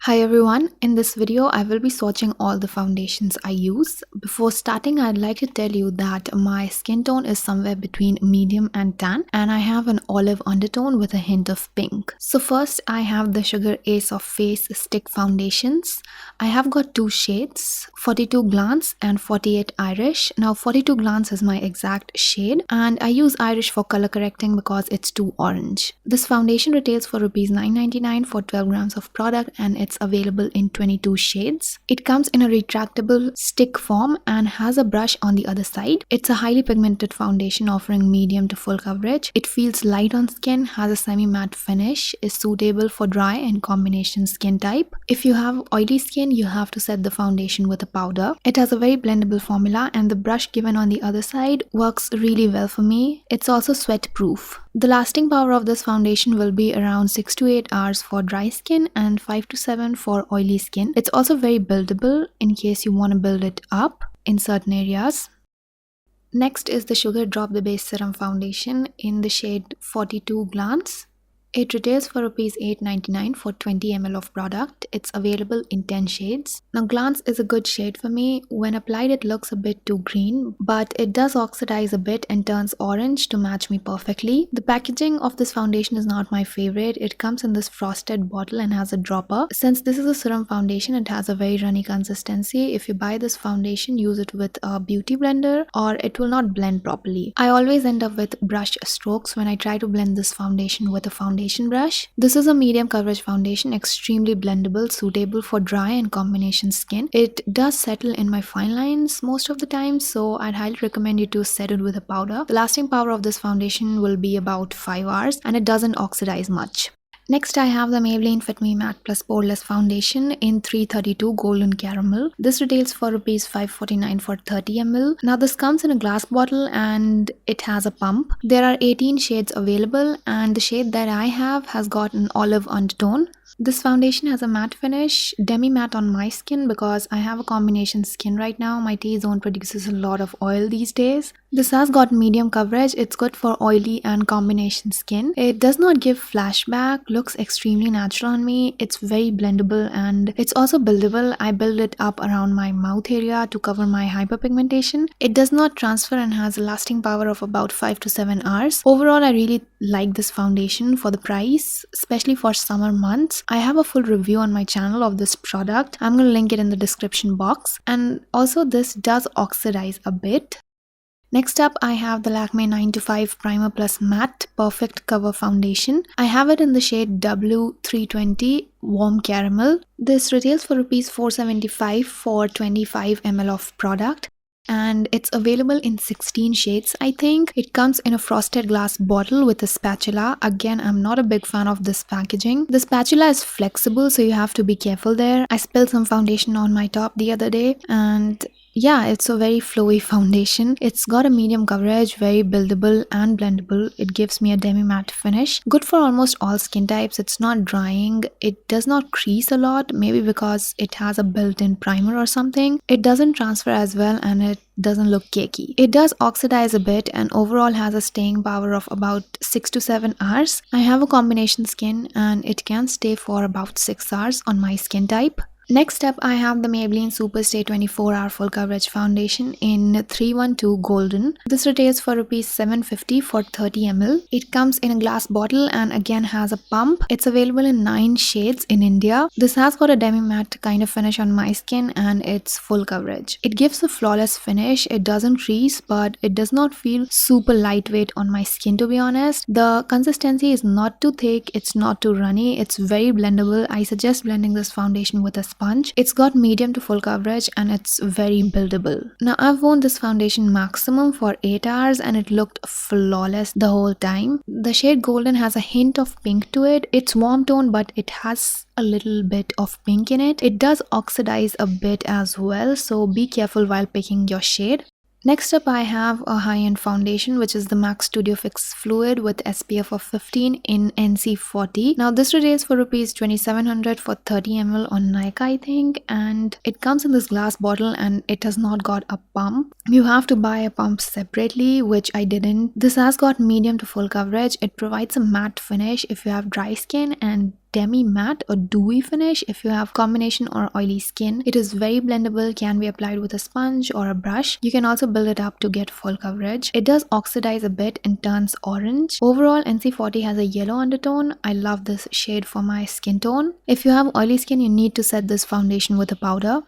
Hi everyone, in this video I will be swatching all the foundations I use. Before starting, I'd like to tell you that my skin tone is somewhere between medium and tan, and I have an olive undertone with a hint of pink. So first I have the Sugar Ace of Face Stick Foundations. I have got two shades, 42 Glance and 48 Irish. Now 42 Glance is my exact shade and I use Irish for color correcting because it's too orange. This foundation retails for Rs 9.99 for 12 grams of product and it's available in 22 shades. It comes in a retractable stick form and has a brush on the other side. It's a highly pigmented foundation offering medium to full coverage. It feels light on skin, has a semi-matte finish, is suitable for dry and combination skin type. If you have oily skin, you have to set the foundation with a powder. It has a very blendable formula and the brush given on the other side works really well for me. It's also sweat proof. The lasting power of this foundation will be around 6 to 8 hours for dry skin and 5 to 7 for oily skin. It's also very buildable in case you want to build it up in certain areas. Next is the Sugar Drop the Base Serum Foundation in the shade 42 Glance. It retails for Rs 8.99 for 20 ml of product. It's available in 10 shades. Now Glance is a good shade for me. When applied it looks a bit too green, but it does oxidize a bit and turns orange to match me perfectly. The packaging of this foundation is not my favorite. It comes in this frosted bottle and has a dropper. Since this is a serum foundation, it has a very runny consistency. If you buy this foundation, use it with a beauty blender or it will not blend properly. I always end up with brush strokes when I try to blend this foundation with a foundation brush. This is a medium coverage foundation, extremely blendable, suitable for dry and combination skin. It does settle in my fine lines most of the time, so I'd highly recommend you to set it with a powder. The lasting power of this foundation will be about 5 hours and it doesn't oxidize much. Next I have the Maybelline Fit Me Matte+Poreless Foundation in 332 Golden Caramel. This retails for Rs 5.49 for 30 ml. Now this comes in a glass bottle and it has a pump. There are 18 shades available and the shade that I have has got an olive undertone. This foundation has a matte finish, demi-matte on my skin because I have a combination skin right now. My T-zone produces a lot of oil these days. This has got medium coverage. It's good for oily and combination skin. It does not give flashback, looks extremely natural on me. It's very blendable and it's also buildable. I build it up around my mouth area to cover my hyperpigmentation. It does not transfer and has a lasting power of about 5 to 7 hours. Overall, I really like this foundation for the price, especially for summer months. I have a full review on my channel of this product. I'm going to link it in the description box. And also this does oxidize a bit. Next up, I have the Lakme 9 to 5 Primer Plus Matte Perfect Cover Foundation. I have it in the shade W320 Warm Caramel. This retails for Rs 4.75 for 25 ml of product. And it's available in 16 shades. I think it comes in a frosted glass bottle with a spatula. Again, I'm not a big fan of this packaging. The spatula is flexible, so you have to be careful there. I spilled some foundation on my top the other day and yeah, it's a very flowy foundation. It's got a medium coverage, very buildable and blendable. It gives me a demi-matte finish. Good for almost all skin types. It's not drying. It does not crease a lot, maybe because it has a built-in primer or something. It doesn't transfer as well and it doesn't look cakey. It does oxidize a bit and overall has a staying power of about 6 to 7 hours. I have a combination skin and it can stay for about 6 hours on my skin type. Next up, I have the Maybelline Superstay 24-Hour Full Coverage Foundation in 312 Golden. This retails for Rs 7.50 for 30 ml. It comes in a glass bottle and again has a pump. It's available in 9 shades in India. This has got a demi-matte kind of finish on my skin and it's full coverage. It gives a flawless finish. It doesn't crease, but it does not feel super lightweight on my skin, to be honest. The consistency is not too thick. It's not too runny. It's very blendable. I suggest blending this foundation with a sponge. It's got medium to full coverage and it's very buildable. Now I've worn this foundation maximum for 8 hours and it looked flawless the whole time. The shade Golden has a hint of pink to it. It's warm tone but it has a little bit of pink in it. It does oxidize a bit as well, so be careful while picking your shade. Next up, I have a high-end foundation, which is the MAC Studio Fix Fluid with SPF of 15 in NC40. Now, this retails for Rs 2,700 for 30 ml on Nike, I think, and it comes in this glass bottle and it has not got a pump. You have to buy a pump separately, which I didn't. This has got medium to full coverage. It provides a matte finish if you have dry skin and demi matte or dewy finish if you have combination or oily skin. It is very blendable, can be applied with a sponge or a brush. You can also build it up to get full coverage. It does oxidize a bit and turns orange. Overall, NC40 has a yellow undertone. I love this shade for my skin tone. If you have oily skin, you need to set this foundation with a powder.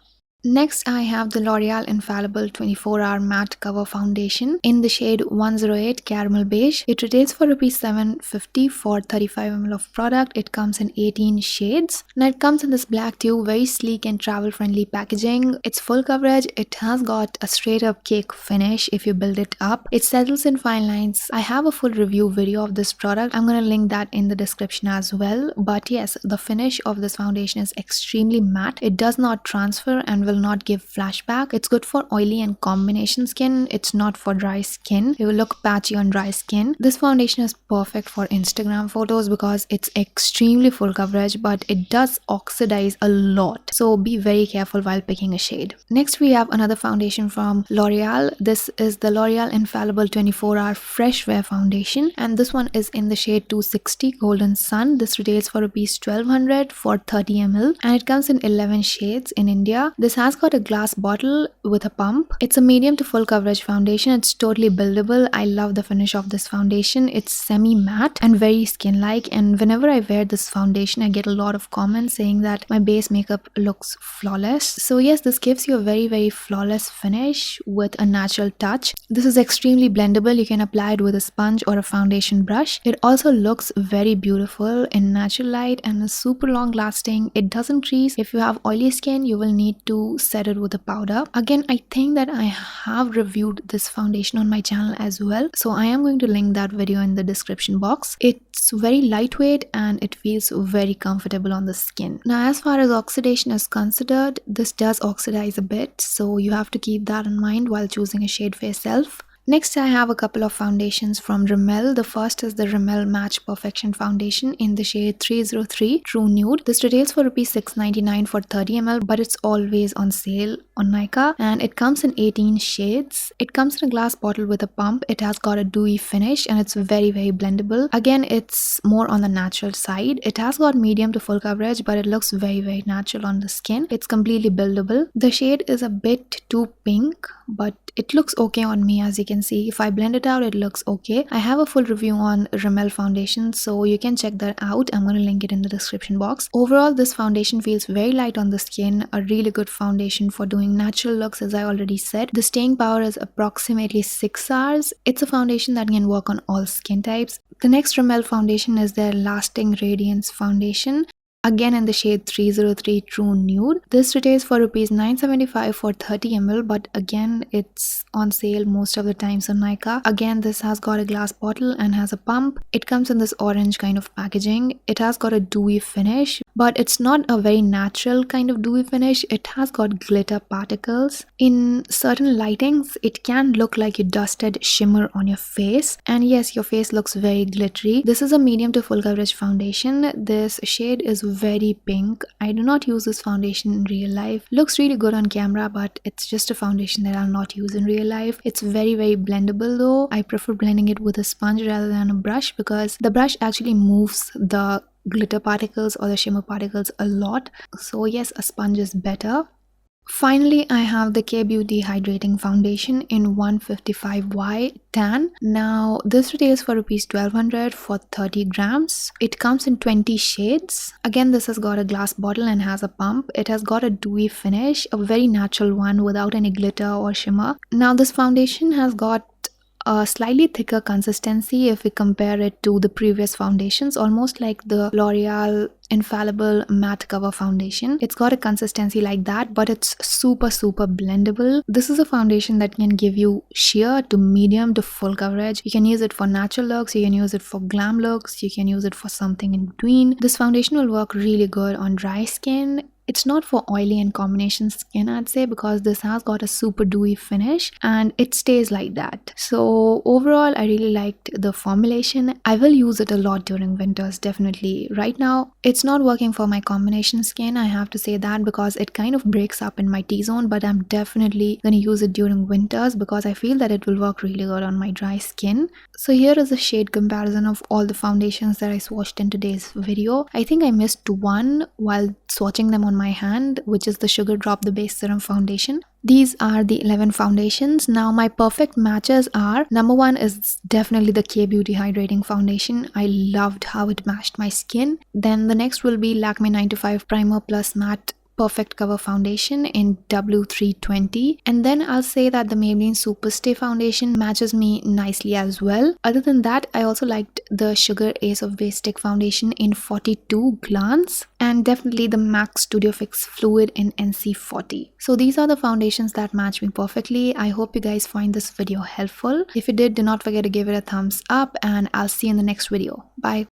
Next, I have the L'Oreal Infallible 24-Hour Matte Cover Foundation in the shade 108 Caramel Beige. It retails for Rs 750 for 35 ml of product. It comes in 18 shades. Now it comes in this black tube, very sleek and travel-friendly packaging. It's full coverage. It has got a straight-up cake finish if you build it up. It settles in fine lines. I have a full review video of this product. I'm going to link that in the description as well. But yes, the finish of this foundation is extremely matte. It does not transfer and will not give flashback. It's good for oily and combination skin. It's not for dry skin. It will look patchy on dry skin. This foundation is perfect for Instagram photos because it's extremely full coverage, but it does oxidize a lot. So be very careful while picking a shade. Next, we have another foundation from L'Oreal. This is the L'Oreal Infallible 24-Hour Fresh Wear Foundation, and this one is in the shade 260 Golden Sun. This retails for Rs 1200 for 30 ml, and it comes in 11 shades in India. This has got a glass bottle with a pump. It's a medium to full coverage foundation. It's totally buildable. I love the finish of this foundation. It's semi matte and very skin like, and whenever I wear this foundation I get a lot of comments saying that my base makeup looks flawless. So yes, this gives you a very flawless finish with a natural touch. This is extremely blendable. You can apply it with a sponge or a foundation brush. It also looks very beautiful in natural light and is super long lasting. It doesn't crease. If you have oily skin, you will need to set it with a powder. Again, I think that I have reviewed this foundation on my channel as well, so I am going to link that video in the description box. It's very lightweight and it feels very comfortable on the skin. Now, as far as oxidation is considered, this does oxidize a bit, so you have to keep that in mind while choosing a shade for yourself. Next, I have a couple of foundations from Rimmel. The first is the Rimmel Match Perfection Foundation in the shade 303 True Nude. This retails for Rs 699 for 30 ml, but it's always on sale on Nykaa, and it comes in 18 shades. It comes in a glass bottle with a pump. It has got a dewy finish and it's very blendable. Again, it's more on the natural side. It has got medium to full coverage, but it looks very natural on the skin. It's completely buildable. The shade is a bit too pink, but it looks okay on me. As you can see, if I blend it out, it looks okay. I have a full review on Rimmel foundation, so you can check that out. I'm going to link it in the description box. Overall, this foundation feels very light on the skin, a really good foundation for doing natural looks. As I already said, the staying power is approximately 6 hours. It's a foundation that can work on all skin types. The next Rimmel foundation is their Lasting Radiance foundation, again in the shade 303 True Nude. This retails for Rs 975 for 30 ml, but again it's on sale most of the times on Nykaa. Again, this has got a glass bottle and has a pump. It comes in this orange kind of packaging. It has got a dewy finish, but it's not a very natural kind of dewy finish. It has got glitter particles. In certain lightings, it can look like you dusted shimmer on your face, and yes, your face looks very glittery. This is a medium to full coverage foundation. This shade is very pink. I do not use this foundation in real life. Looks really good on camera, but it's just a foundation that I'll not use in real life. It's very blendable though. I prefer blending it with a sponge rather than a brush because the brush actually moves the glitter particles or the shimmer particles a lot. So yes, a sponge is better. Finally, I have the K-Beauty Hydrating Foundation in 155Y Tan. Now, this retails for Rs 1200 for 30 grams. It comes in 20 shades. Again, this has got a glass bottle and has a pump. It has got a dewy finish, a very natural one without any glitter or shimmer. Now, this foundation has got a slightly thicker consistency if we compare it to the previous foundations, almost like the L'Oreal Infallible Matte Cover Foundation. It's got a consistency like that, but it's super blendable. This is a foundation that can give you sheer to medium to full coverage. You can use it for natural looks, you can use it for glam looks, you can use it for something in between. This foundation will work really good on dry skin. It's not for oily and combination skin, I'd say, because this has got a super dewy finish and it stays like that. So overall, I really liked the formulation. I will use it a lot during winters, definitely. Right now, it's not working for my combination skin, I have to say that, because it kind of breaks up in my T-zone, but I'm definitely going to use it during winters because I feel that it will work really good on my dry skin. So here is a shade comparison of all the foundations that I swatched in today's video. I think I missed one while swatching them on my hand, which is the Sugar Drop the Base Serum foundation. These are the 11 foundations. Now my perfect matches are, number one is definitely the K-Beauty Hydrating foundation. I loved how it matched my skin. Then the next will be Lakme 95 Primer Plus Matte Perfect Cover Foundation in W320, and then I'll say that the Maybelline Superstay foundation matches me nicely as well. Other than that, I also liked the Sugar Ace of Base Stick foundation in 42 Glance, and definitely the MAC Studio Fix Fluid in NC40. So these are the foundations that match me perfectly. I hope you guys find this video helpful. If you did, do not forget to give it a thumbs up, and I'll see you in the next video. Bye.